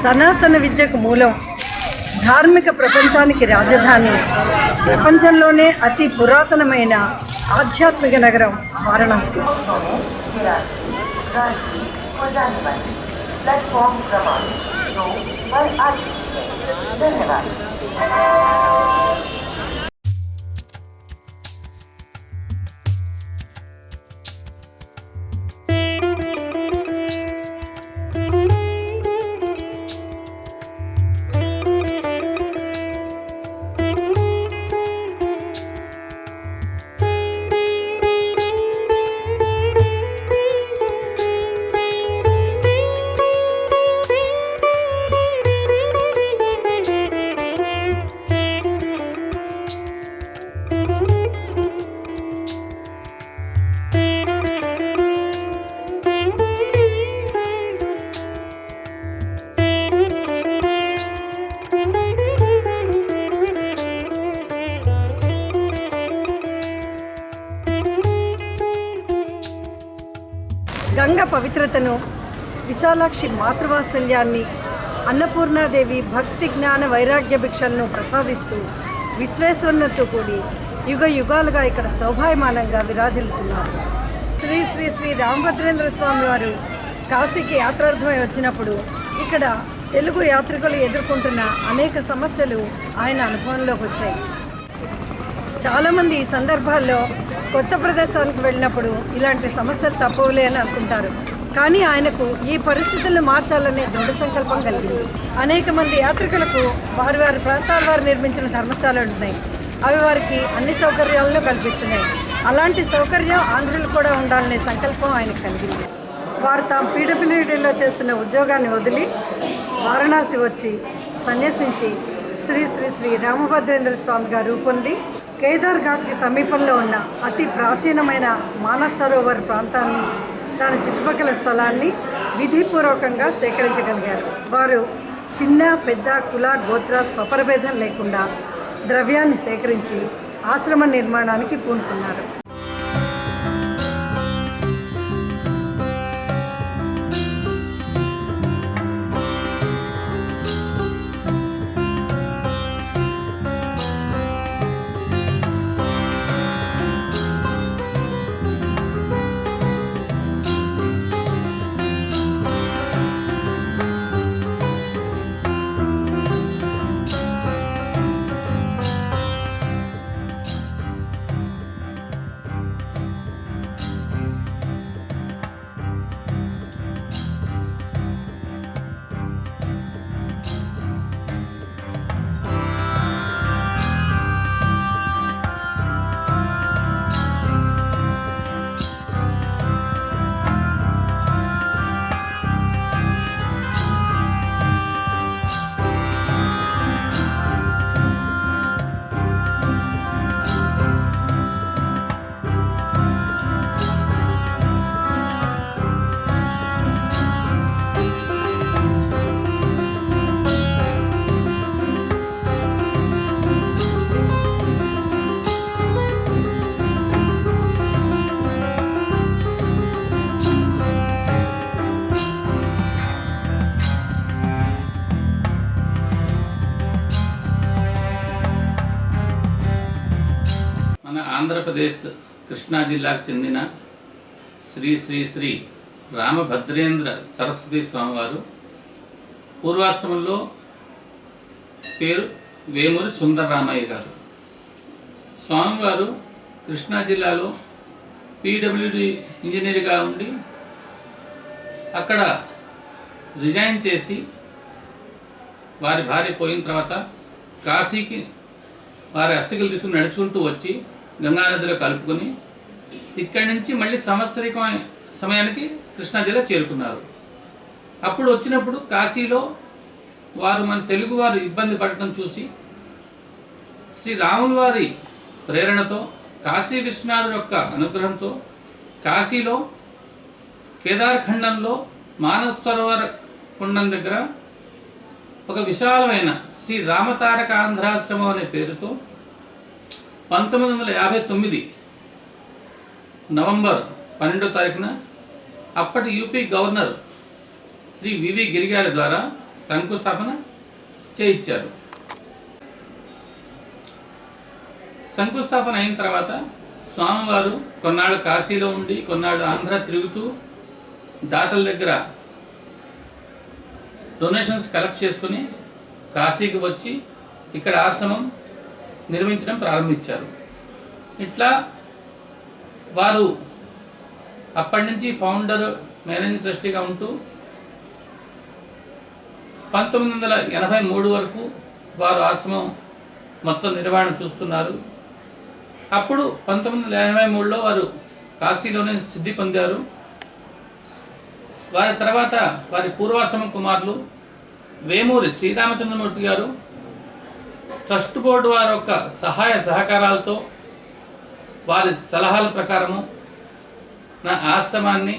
సనాతన విద్యకు మూలం, ధార్మిక ప్రపంచానికి రాజధాని, ప్రపంచంలోనే అతి పురాతనమైన ఆధ్యాత్మిక నగరం వారణాసి. प्लेटफॉर्म क्रमांक 2 पर आ चुकी है। धन्यवाद। గంగ పవిత్రతను, విశాలాక్షి మాతృవాత్సల్యాన్ని, అన్నపూర్ణాదేవి భక్తి జ్ఞాన వైరాగ్య భిక్షలను ప్రసాదిస్తూ విశ్వేశ్వరునితో కూడి యుగ యుగాలుగా ఇక్కడ శోభాయమానంగా విరాజిల్లుతున్నారు. శ్రీ శ్రీ శ్రీ రామభద్రేంద్ర స్వామి వారు కాశీకి యాత్రార్థమై వచ్చినప్పుడు ఇక్కడ తెలుగు యాత్రికులు ఎదుర్కొంటున్న అనేక సమస్యలు ఆయన అనుభవంలోకి వచ్చాయి. చాలామంది ఈ సందర్భాల్లో కొత్త ప్రదేశానికి వెళ్ళినప్పుడు ఇలాంటి సమస్యలు తప్పవులే అని అనుకుంటారు. కానీ ఆయనకు ఈ పరిస్థితులను మార్చాలనే దృఢ సంకల్పం కలిగింది. అనేక మంది యాత్రికులకు వారి వారి ప్రాంతాల వారు నిర్మించిన ధర్మశాలలు ఉన్నాయి. అవి వారికి అన్ని సౌకర్యాలను కల్పిస్తున్నాయి. అలాంటి సౌకర్యం ఆంధ్రులు కూడా ఉండాలనే సంకల్పం ఆయనకు కలిగింది. వారు తాము పీడబ్ల్యూడీలో చేస్తున్న ఉద్యోగాన్ని వదిలి వారణాసి వచ్చి సన్యసించి శ్రీ శ్రీ శ్రీ రామభద్రేంద్ర స్వామిగా రూపొంది కేదార్ ఘాట్కి సమీపంలో ఉన్న అతి ప్రాచీనమైన మానస్ సరోవర్ ప్రాంతాన్ని, దాని చుట్టుపక్కల స్థలాన్ని విధిపూర్వకంగా సేకరించగలిగారు. వారు చిన్న పెద్ద కుల గోత్ర స్వపరభేదం లేకుండా ద్రవ్యాన్ని సేకరించి ఆశ్రమ నిర్మాణానికి పూనుకున్నారు. ఆంధ్రప్రదేశ్ కృష్ణా జిల్లాకు చెందిన శ్రీ శ్రీ శ్రీ రామభద్రేంద్ర సరస్వతి స్వామివారు పూర్వాశ్రమంలో పేరు వేమూరి సుందరరామయ్య గారు. స్వామివారు కృష్ణా జిల్లాలో పీడబ్ల్యూడి ఇంజనీర్గా ఉండి అక్కడ రిజైన్ చేసి వారి భార్య పోయిన తర్వాత కాశీకి వారి అస్థికలు తీసుకుని నడుచుకుంటూ వచ్చి గంగానదిలో కలుపుకొని ఇక్కడి నుంచి మళ్ళీ సంవత్సరికమైన సమయానికి కృష్ణా జిల్లా చేరుకున్నారు. అప్పుడు వచ్చినప్పుడు కాశీలో వారు మన తెలుగు వారు ఇబ్బంది పడటం చూసి శ్రీ రాముల వారి ప్రేరణతో, కాశీ విశ్వనాథుడు యొక్క అనుగ్రహంతో కాశీలో కేదార్ఖండంలో మానస్ సరోవర్ కుండం దగ్గర ఒక విశాలమైన శ్రీ రామతారక ఆంధ్రాశ్రమం అనే పేరుతో 1959 నవంబర్ 12వ తారీఖున అప్పటి యూపీ గవర్నర్ శ్రీ వివి గిరిగారి ద్వారా శంకుస్థాపన చేయించారు. శంకుస్థాపన అయిన తర్వాత స్వామివారు కొన్నాళ్ళు కాశీలో ఉండి కొన్నాళ్ళు ఆంధ్ర తిరుగుతూ దాతల దగ్గర డొనేషన్స్ కలెక్ట్ చేసుకుని కాశీకి వచ్చి ఇక్కడ ఆశ్రమం నిర్మించడం ప్రారంభించారు. ఇట్లా వారు అప్పటి నుంచి ఫౌండర్, మేనేజింగ్ ట్రస్టీగా ఉంటూ 1983 వరకు వారు ఆశ్రమం మొత్తం నిర్వహణ చూస్తున్నారు. అప్పుడు 1983లో వారు కాశీలోనే సిద్ధి పొందారు. వారి తర్వాత వారి పూర్వాశ్రమం కుమారులు వేమూరి శ్రీరామచంద్రమూర్తి గారు ట్రస్ట్ బోర్డు వారి యొక్క సహాయ సహకారాలతో వారి సలహాల ప్రకారము నా ఆశ్రమాన్ని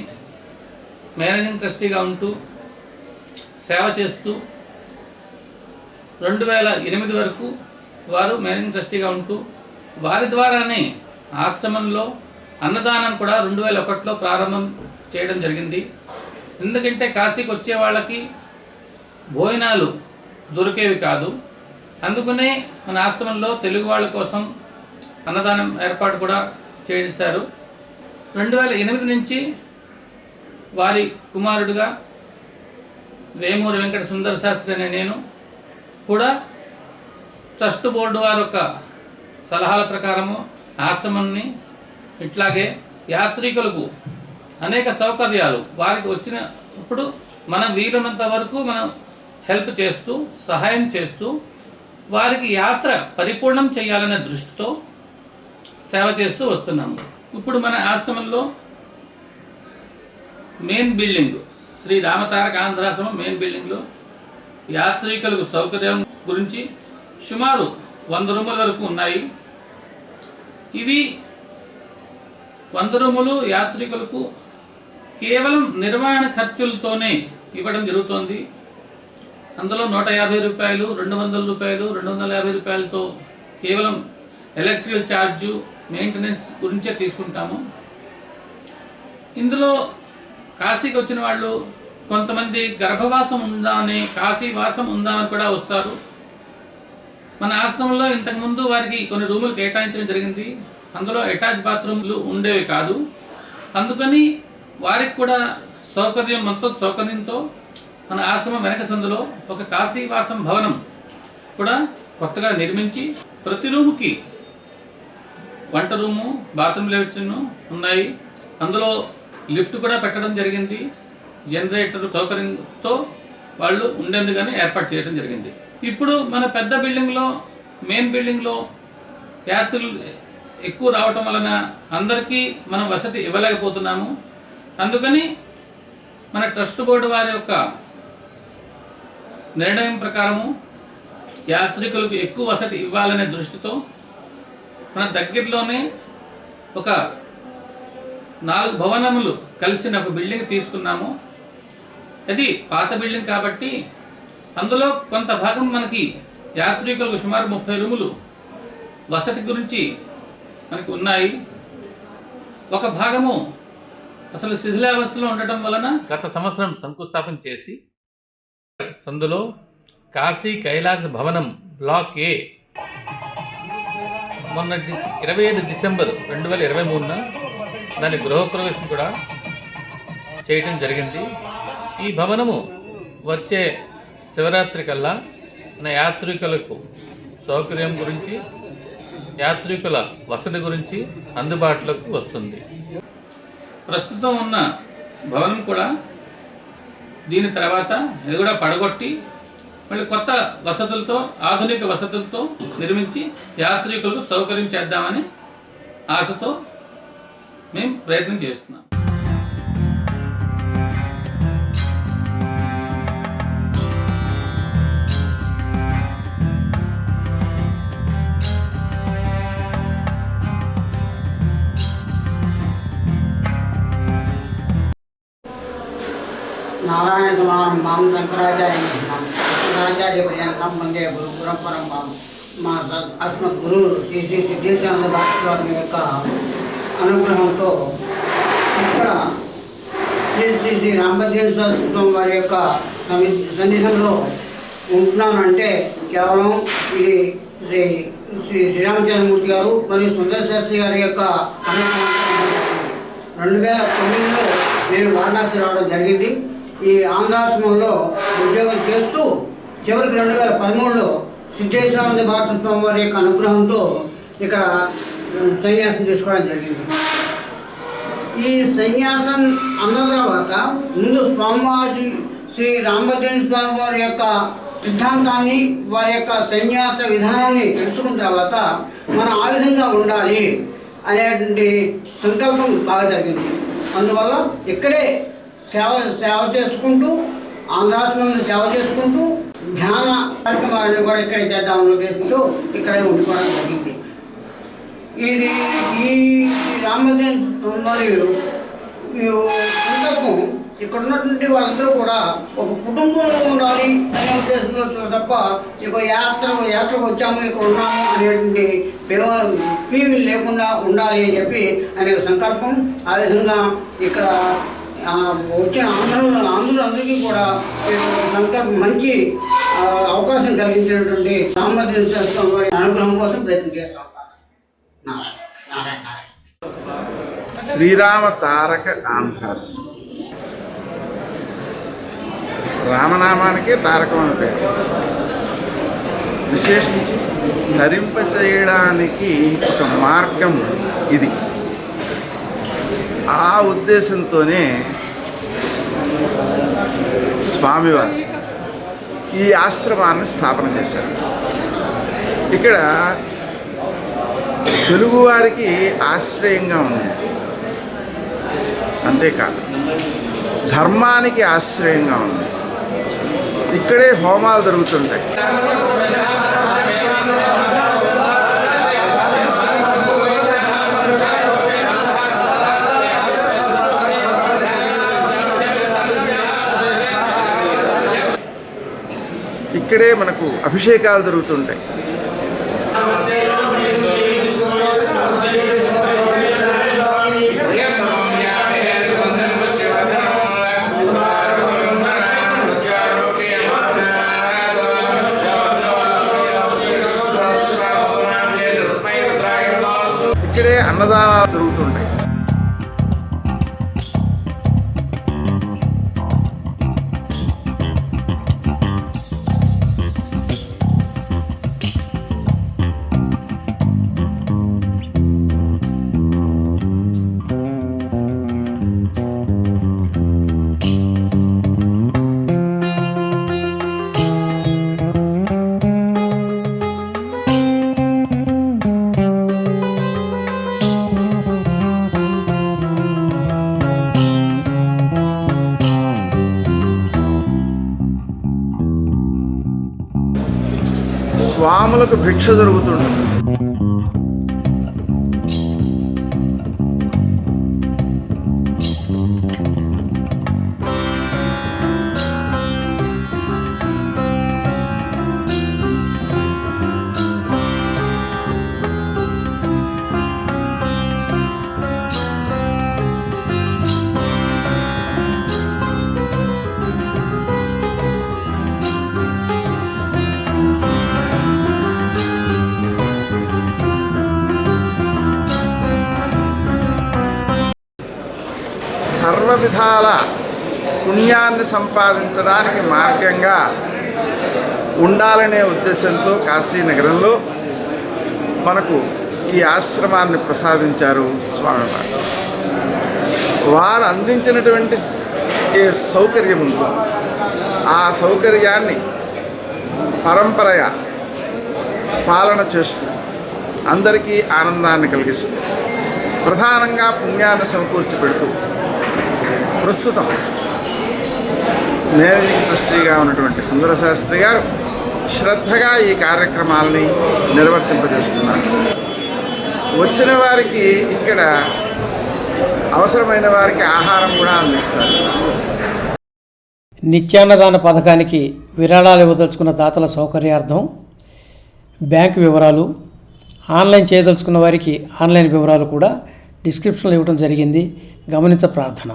మేనేజింగ్ ట్రస్టీగా ఉంటూ సేవ చేస్తూ 2008 వరకు వారు మేనేజింగ్ ట్రస్టీగా ఉంటూ వారి ద్వారానే ఆశ్రమంలో అన్నదానం కూడా 2001లో ప్రారంభం చేయడం జరిగింది. ఎందుకంటే కాశీకి వచ్చే వాళ్ళకి భోజనాలు దొరికేవి కాదు. అందుకనే మన ఆశ్రమంలో తెలుగు వాళ్ళ కోసం అన్నదానం ఏర్పాటు కూడా చేశారు. 2008 నుంచి వారి కుమారుడిగా వేమూరి వెంకట సుందర శాస్త్రి అనే నేను కూడా ట్రస్ట్ బోర్డు వారి యొక్క సలహాల ప్రకారము ఆశ్రమాన్ని ఇట్లాగే యాత్రికులకు అనేక సౌకర్యాలు వారికి వచ్చినప్పుడు మనం వీలున్నంత వరకు మనం హెల్ప్ చేస్తూ సహాయం చేస్తూ వారికి యాత్ర పరిపూర్ణం చేయాలనే దృష్టితో సేవ చేస్తూ వస్తున్నాము. ఇప్పుడు మన ఆశ్రమంలో మెయిన్ బిల్డింగ్ శ్రీ రామతారక ఆంధ్రాశ్రమం మెయిన్ బిల్డింగ్లో యాత్రికులకు సౌకర్యం గురించి సుమారు 100 రూముల వరకు ఉన్నాయి. ఇవి 100 రూములు యాత్రికులకు కేవలం నిర్వహణ ఖర్చులతోనే ఇవ్వడం జరుగుతోంది. అందులో 150 రూపాయలు, 200 రూపాయలు, 250 రూపాయలతో కేవలం ఎలక్ట్రికల్ ఛార్జు, మెయింటెనెన్స్ గురించే తీసుకుంటాము. ఇందులో కాశీకి వచ్చిన వాళ్ళు కొంతమంది గర్భవాసం ఉందామని, కాశీ వాసం ఉందామని కూడా వస్తారు. మన ఆశ్రమంలో ఇంతకుముందు వారికి కొన్ని రూములు కేటాయించడం జరిగింది. అందులో అటాచ్ బాత్రూమ్లు ఉండేవి కాదు. అందుకని వారికి కూడా సౌకర్యంతో మన ఆశ్రమం వెనక సందులో ఒక కాశీవాసం భవనం కూడా కొత్తగా నిర్మించి ప్రతి రూముకి వంట రూము, బాత్రూమ్ లెట్రిన్ ఉన్నాయి. అందులో లిఫ్ట్ కూడా పెట్టడం జరిగింది. జనరేటర్ సౌకర్యంతో వాళ్ళు ఉండేందుకని ఏర్పాటు చేయడం జరిగింది. ఇప్పుడు మన పెద్ద బిల్డింగ్లో, మెయిన్ బిల్డింగ్లో యాత్రికులు ఎక్కువ రావటం వలన అందరికీ మనం వసతి ఇవ్వలేకపోతున్నాము. అందుకని మన ట్రస్ట్ బోర్డు వారి యొక్క నిర్ణయం ప్రకారము యాత్రికులకు ఎక్కువ వసతి ఇవ్వాలనే దృష్టితో మన దగ్గరలోనే ఒక 4 భవనములు కలిసిన ఒక బిల్డింగ్ తీసుకున్నాము. అది పాత బిల్డింగ్ కాబట్టి అందులో కొంత భాగం మనకి యాత్రికులకు సుమారు 30 రూములు వసతి గురించి మనకు ఉన్నాయి. ఒక భాగము అసలు శిథిలావస్థలో ఉండటం వలన గత సంవత్సరం శంకుస్థాపన చేసి సందులో కాశీ కైలాస భవనం బ్లాక్ ఏ మొన్న 25 డిసెంబర్ 2023 దాని గృహప్రవేశం కూడా చేయటం జరిగింది. ఈ భవనము వచ్చే శివరాత్రి కల్లా మన యాత్రికులకు సౌకర్యం గురించి, యాత్రికుల వసతి గురించి అందుబాటులోకి వస్తుంది. ప్రస్తుతం ఉన్న భవనం కూడా దీని తర్వాత ఇది కూడా పడగొట్టి మళ్ళీ కొత్త వసతులతో, ఆధునిక వసతులతో నిర్మించి యాత్రికులకు సౌకర్యం చేద్దామని ఆశతో మేము ప్రయత్నం చేస్తున్నాం. నారాయణ సమానం మాం శంకరాచార్య పర్యంతం వందే గురు పరంపరం. మా అస్మత్ గురువు శ్రీ శ్రీ సిద్ధేశానంద భారద్వాజుని యొక్క అనుగ్రహంతో ఇక్కడ శ్రీ శ్రీ శ్రీ రామభద్రేశ్వర స్వామి వారి యొక్క సన్నిధిలో ఉంటున్నానంటే కేవలం ఇది శ్రీ శ్రీ శ్రీరామచంద్రమూర్తి గారు మరియు సుందర శాస్త్రి గారి యొక్క 2009లో నేను వారణాసి రావడం జరిగింది. ఈ ఆంధ్రాశ్రమంలో ఉద్యోగం చేస్తూ చివరికి 2013లో సిద్ధేశ్వరానంద భారత స్వామి వారి యొక్క అనుగ్రహంతో ఇక్కడ సన్యాసం తీసుకోవడం జరిగింది. ఈ సన్యాసం అన్న తర్వాత ముందు స్వామివారి శ్రీ రామభద్రేశ్వర స్వామి వారి యొక్క సిద్ధాంతాన్ని వారి యొక్క సన్యాస విధానాన్ని తెలుసుకున్న తర్వాత మనం ఆ విధంగా ఉండాలి అనేటువంటి సంకల్పం బాగా జరిగింది. అందువల్ల ఇక్కడే సేవ చేసుకుంటూ ఆంధ్రాశ్రమంలో సేవ చేసుకుంటూ ధ్యాన కార్యక్రమాలను కూడా ఇక్కడే చేద్దామని ఉద్దేశంతో ఇక్కడే ఉండిపోవడం జరిగింది. ఇది ఈ రామభద్రేశ్వర మరియు సంకల్పం ఇక్కడ ఉన్నటువంటి వాళ్ళందరూ కూడా ఒక కుటుంబంలో ఉండాలి అనే ఉద్దేశంలో తప్ప ఇక యాత్రకు వచ్చాము ఇక్కడ ఉన్నాము అనేటువంటి ఫీల్ లేకుండా ఉండాలి అని చెప్పి అనే సంకల్పం. ఆ విధంగా ఇక్కడ వచ్చిన ఆంధ్రులందరికీ కూడా సంకల్పం మంచి అవకాశం కలిగించినటువంటి రామభద్రేశ్వర స్వామి వారి అనుగ్రహం కోసం ప్రయత్నం చేస్తాం. శ్రీరామ తారక ఆంధ్రాశ్రమం రామనామానికే తారకం అని పేరు. విశేషించి తరింప చేయడానికి ఒక మార్గం ఇది. ఆ ఉద్దేశంతోనే స్వామివారు ఈ ఆశ్రమాన్ని స్థాపన చేశారు. ఇక్కడ తెలుగువారికి ఆశ్రయంగా ఉంది. అంతేకాదు ధర్మానికి ఆశ్రయంగా ఉంది. ఇక్కడే హోమాలు జరుగుతుంటాయి. ఇక్కడే మనకు అభిషేకాలు జరుగుతుంటాయి. ఇక్కడే అన్నదానాలు జరుగుతుంటాయి. స్వాములకు భిక్ష జరుగుతుంది. సర్వ విధాల పుణ్యాన్ని సంపాదించడానికి మార్గంగా ఉండాలనే ఉద్దేశంతో కాశీనగరంలో మనకు ఈ ఆశ్రమాన్ని ప్రసాదించారు స్వామివారు. వారు అందించినటువంటి ఏ సౌకర్యం ఉందో ఆ సౌకర్యాన్ని పరంపరగా పాలన చేస్తూ అందరికీ ఆనందాన్ని కలిగిస్తూ ప్రధానంగా పుణ్యాన్ని సమకూర్చి పెడుతూ ప్రస్తుతం మేనేజింగ్ ట్రస్టీగా ఉన్నటువంటి సుందర శాస్త్రి గారు శ్రద్ధగా ఈ కార్యక్రమాలని నిర్వర్తింపజేస్తున్నారు. వచ్చిన వారికి ఇక్కడ అవసరమైన వారికి ఆహారం కూడా అందిస్తారు. నిత్యాన్నదాన పథకానికి విరాళాలు ఇవ్వదలుచుకున్న దాతల సౌకర్యార్థం బ్యాంకు వివరాలు, ఆన్లైన్ చేయదలుచుకున్న వారికి ఆన్లైన్ వివరాలు కూడా డిస్క్రిప్షన్లో ఇవ్వడం జరిగింది. గమనించ ప్రార్థన.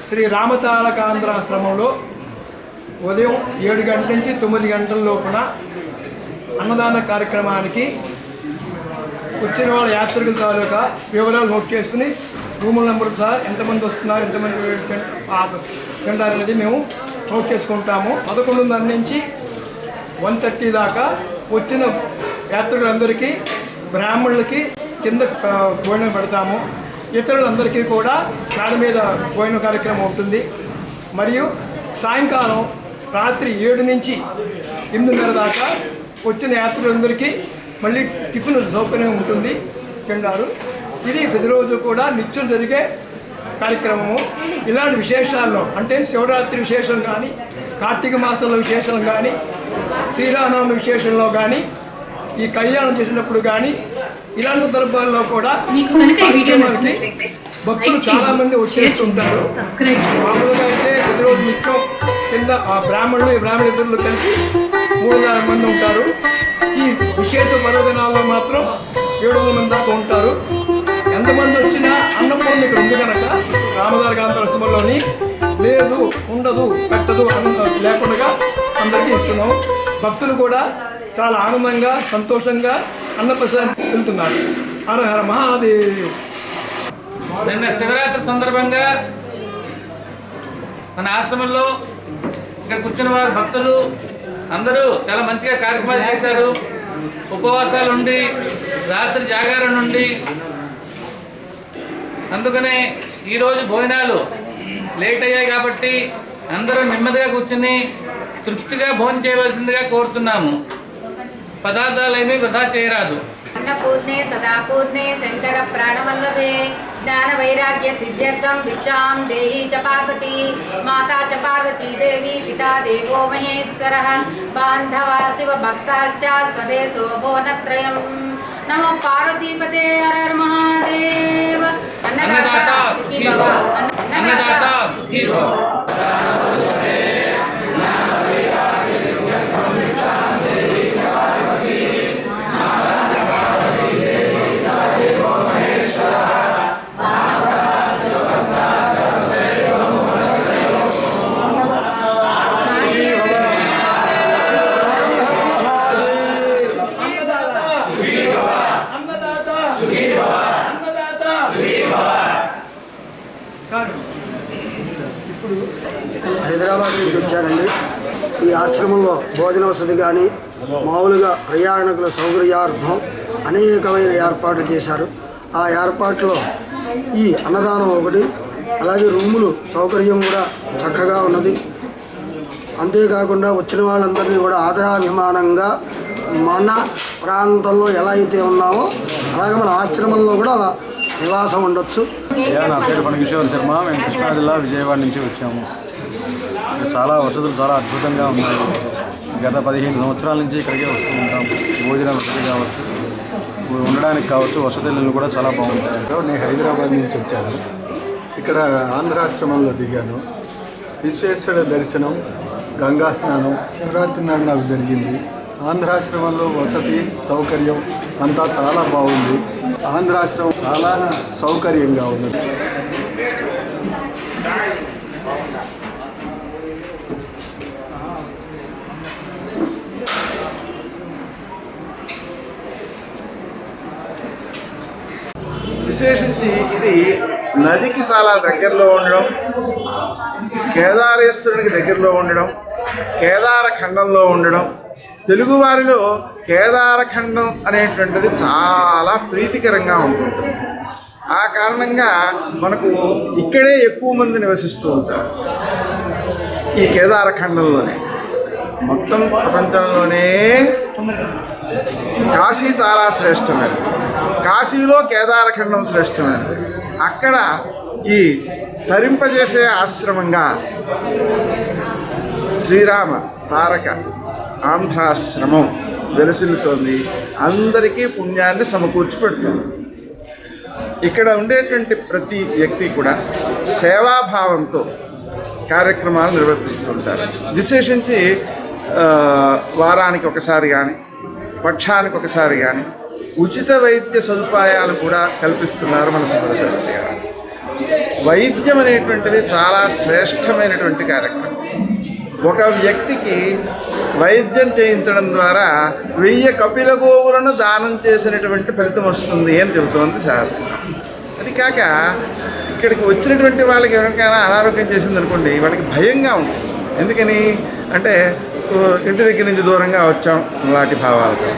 శ్రీ రామతారకాంధ్రాశ్రమంలో ఉదయం 7 గంటల నుంచి 9 గంటల లోపున అన్నదాన కార్యక్రమానికి వచ్చిన వాళ్ళ యాత్రికుల తాలూకా వివరాలు నోట్ చేసుకుని రూముల నెంబర్ సహా ఎంతమంది వస్తున్నారు, ఎంతమంది తింటారు అనేది మేము నోట్ చేసుకుంటాము. 11:30 నుంచి 1:30 దాకా వచ్చిన యాత్రికులందరికీ బ్రాహ్మణులకి కింద భోజనం పెడతాము. ఇతరులందరికీ కూడా మేడ మీద భోజన కార్యక్రమం ఉంటుంది. మరియు సాయంకాలం రాత్రి 7 నుంచి 8:30 దాకా వచ్చిన యాత్రికులందరికీ మళ్ళీ టిఫిన్ సౌకర్యం ఉంటుంది, తింటారు. ఇది ప్రతిరోజు కూడా నిత్యం జరిగే కార్యక్రమము. ఇలాంటి విశేషాల్లో అంటే శివరాత్రి విశేషం కానీ, కార్తీక మాసంలో విశేషం కానీ, శ్రీరామనవమి విశేషంలో కానీ, ఈ కళ్యాణం చేసినప్పుడు కానీ, ఇలాంటి సందర్భాల్లో కూడా కార్యక్రమానికి భక్తులు చాలామంది వచ్చేస్తుంటారు. మామూలుగా అయితే ప్రతిరోజు నిత్యం కింద బ్రాహ్మణులు ఈ బ్రాహ్మణేతరులు కలిసి 3,000 మంది ఉంటారు. ఈ విశేష పర్వదినాల్లో మాత్రం 700 మంది దాకా ఉంటారు. ఎంతమంది వచ్చినా అన్నపూర్ణ ఇక్కడ ఉంది కనుక రామతారకాంధ్రాశ్రమంలోని లేదు, ఉండదు, పెట్టదు అన్న లేకుండా అందరికీ ఇస్తున్నాం. భక్తులు కూడా చాలా ఆనందంగా సంతోషంగా అన్నప్రసాదం వెళ్తున్నారు. హర హర మహాదేవ్. నిన్న శివరాత్రి సందర్భంగా మన ఆశ్రమంలో ఇక్కడ కూర్చున్న వారు భక్తులు అందరూ చాలా మంచిగా కార్యక్రమాలు చేశారు. ఉపవాసాలు ఉండి రాత్రి జాగారం నుండి, అందుకనే ఈరోజు భోజనాలు లేట్ అయ్యాయి కాబట్టి అందరూ నెమ్మదిగా కూర్చుని తృప్తిగా భోజనం చేయవలసిందిగా కోరుతున్నాము. పదార్థాలు ఏమీ వృధా చేయరాదు. అన్నపూర్ణే సదాపూర్ణే శంకర ప్రాణవల్లభే జ్ఞాన వైరాగ్య సిద్ధ్యర్థం భిక్షాం దేహి చ పార్వతీ మాతా చ పార్వతీ దేవి పితా దేవో మహేశ్వరః బాంధవా శివ భక్తాశ్చ స్వదేశో భువనత్రయం. నమో పార్వతీపతే హర హర మహాదేవ. అన్నదాత సుఖీ భవ. అన్నదాత సుఖీ భవ. హైదరాబాద్ నుంచి వచ్చారండి. ఈ ఆశ్రమంలో భోజన వసతి కానీ మామూలుగా ప్రయాణికుల సౌకర్యార్థం అనేకమైన ఏర్పాట్లు చేశారు. ఆ ఏర్పాట్లో ఈ అన్నదానం ఒకటి, అలాగే రూములు సౌకర్యం కూడా చక్కగా ఉన్నది. అంతేకాకుండా వచ్చిన వాళ్ళందరినీ కూడా ఆదరాభిమానంగా మన ప్రాంతంలో ఎలా అయితే ఉన్నామో అలాగే మన ఆశ్రమంలో కూడా అలా నివాసం ఉండొచ్చు. నా పేరు పనకిషోర్ శర్మ. మేము కృష్ణా జిల్లా విజయవాడ నుంచి వచ్చాము. చాలా వసతులు చాలా అద్భుతంగా ఉన్నాయి. గత 15 సంవత్సరాల నుంచి ఇక్కడికే వస్తూ ఉంటాం. భోజన వసతి కావచ్చు, ఉండడానికి కావచ్చు, వసతులు కూడా చాలా బాగుంటాయి. నేను హైదరాబాద్ నుంచి వచ్చాను. ఇక్కడ ఆంధ్రాశ్రమంలో దిగాను. విశ్వేశ్వర దర్శనం, గంగా స్నానం శివరాత్రి నాడు నాకు జరిగింది. ఆంధ్రాశ్రమంలో వసతి సౌకర్యం అంతా చాలా బాగుంది. ఆంధ్రాశ్రమం చాలా సౌకర్యంగా ఉన్నది. విశేషించి ఇది నదికి చాలా దగ్గరలో ఉండడం, కేదారేశ్వరునికి దగ్గరలో ఉండడం, కేదారఖండంలో ఉండడం, తెలుగువారిలో కేదారఖండం అనేటువంటిది చాలా ప్రీతికరంగా ఉంటుంటుంది. ఆ కారణంగా మనకు ఇక్కడే ఎక్కువ మంది నివసిస్తూ ఉంటారు. ఈ కేదారఖండంలోనే మొత్తం ప్రపంచంలోనే కాశీ చాలా శ్రేష్టమైనది. కాశీలో కేదారఖండం శ్రేష్టమైనది. అక్కడ ఈ తరింపజేసే ఆశ్రమంగా శ్రీరామ తారక ఆంధ్రాశ్రమం వెలసిల్లుతోంది. అందరికీ పుణ్యాన్ని సమకూర్చి పెడుతుంది. ఇక్కడ ఉండేటువంటి ప్రతి వ్యక్తి కూడా సేవాభావంతో కార్యక్రమాలు నిర్వర్తిస్తుంటారు. విశేషించి వారానికి ఒకసారి కానీ, పక్షానికి ఒకసారి కానీ ఉచిత వైద్య సదుపాయాలు కూడా కల్పిస్తున్నారు మన సుబ్రహ్మణ్య శాస్త్రి గారు. వైద్యం అనేటువంటిది చాలా శ్రేష్టమైనటువంటి కార్యక్రమం. ఒక వ్యక్తికి వైద్యం చేయించడం ద్వారా 1000 కపిల గోవులను దానం చేసినటువంటి ఫలితం వస్తుంది అని చెబుతోంది శాస్త్రం. అది కాక ఇక్కడికి వచ్చినటువంటి వాళ్ళకి ఎవరికైనా అనారోగ్యం చేసిందనుకోండి, వాళ్ళకి భయంగా ఉంటుంది. ఎందుకని అంటే ఇంటి దగ్గర నుంచి దూరంగా వచ్చాం అలాంటి భావాలతో.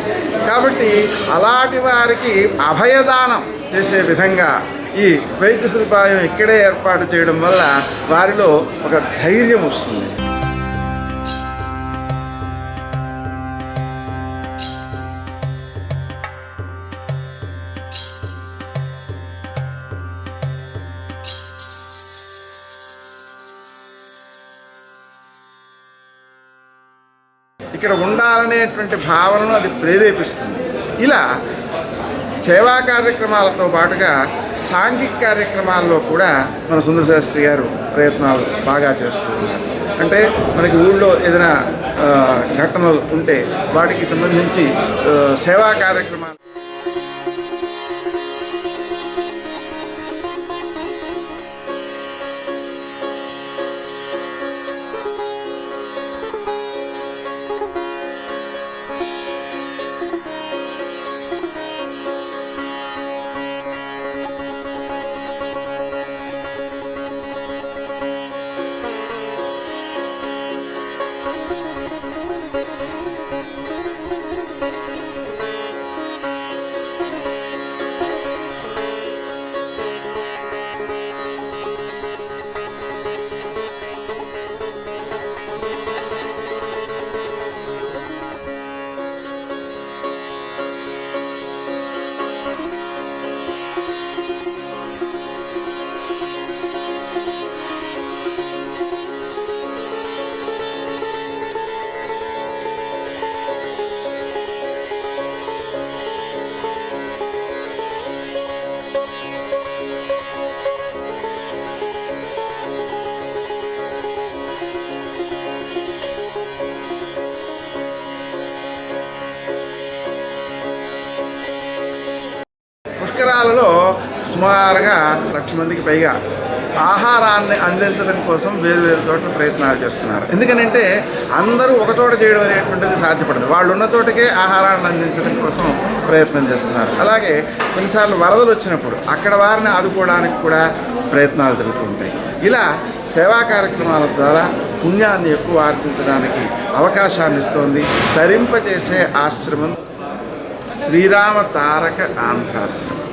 కాబట్టి అలాంటి వారికి అభయదానం చేసే విధంగా ఈ వైద్య సదుపాయం ఇక్కడే ఏర్పాటు చేయడం వల్ల వారిలో ఒక ధైర్యం వస్తుంది. ఇక్కడ ఉండాలనేటువంటి భావనను అది ప్రేరేపిస్తుంది. ఇలా సేవా కార్యక్రమాలతో పాటుగా సాంఘిక కార్యక్రమాల్లో కూడా మన సుందర శాస్త్రి గారు ప్రయత్నాలు బాగా చేస్తూ ఉన్నారు. అంటే మనకి ఊళ్ళో ఏదైనా ఘటనలు ఉంటే వాటికి సంబంధించి సేవా కార్యక్రమాలు పుష్కరాలలో సుమారుగా 1,00,000 మందికి పైగా ఆహారాన్ని అందించడం కోసం వేరు చోట్ల ప్రయత్నాలు చేస్తున్నారు. ఎందుకనంటే అందరూ ఒక చోట చేయడం అనేటువంటిది సాధ్యపడదు. వాళ్ళు ఉన్న చోటకే ఆహారాన్ని అందించడం కోసం ప్రయత్నం చేస్తున్నారు. అలాగే కొన్నిసార్లు వరదలు వచ్చినప్పుడు అక్కడ వారిని ఆదుకోవడానికి కూడా ప్రయత్నాలు జరుగుతూ ఉంటాయి. ఇలా సేవా కార్యక్రమాల ద్వారా పుణ్యాన్ని ఎక్కువ ఆర్జించడానికి అవకాశాన్ని ఇస్తోంది తరింపచేసే ఆశ్రమం శ్రీరామ తారక ఆంధ్రాశ్రమం.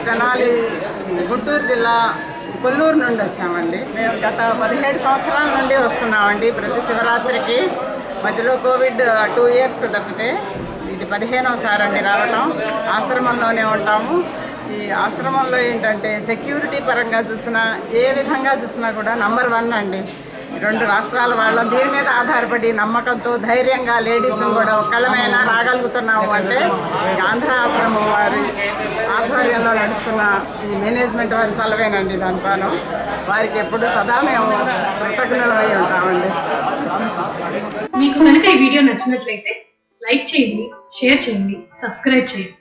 తెనాలి గుంటూరు జిల్లా కొల్లూరు నుండి వచ్చామండి. మేము గత 17 సంవత్సరాల నుండి వస్తున్నామండి ప్రతి శివరాత్రికి. మధ్యలో కోవిడ్ 2 years తప్పితే ఇది 15వ సారి అండి రావటం. ఆశ్రమంలోనే ఉంటాము. ఈ ఆశ్రమంలో ఏంటంటే సెక్యూరిటీ పరంగా చూసినా ఏ విధంగా చూసినా కూడా నంబర్ 1 అండి. 2 రాష్ట్రాల వాళ్ళం దీని మీద ఆధారపడి నమ్మకంతో ధైర్యంగా లేడీస్ కూడా ఒక్కళ్ళమైనా రాగలుగుతున్నాము అంటే ఆంధ్ర ఆశ్రమం వారి ఆధ్వర్యంలో నడుస్తున్న ఈ మేనేజ్మెంట్ వారి సెలవేనండి. దానిపైన వారికి ఎప్పుడు సదా మేము కృతజ్ఞులమై ఉంటామండి. మీకు కనుక ఈ వీడియో నచ్చినట్లయితే లైక్ చేయండి, షేర్ చేయండి, సబ్స్క్రైబ్ చేయండి.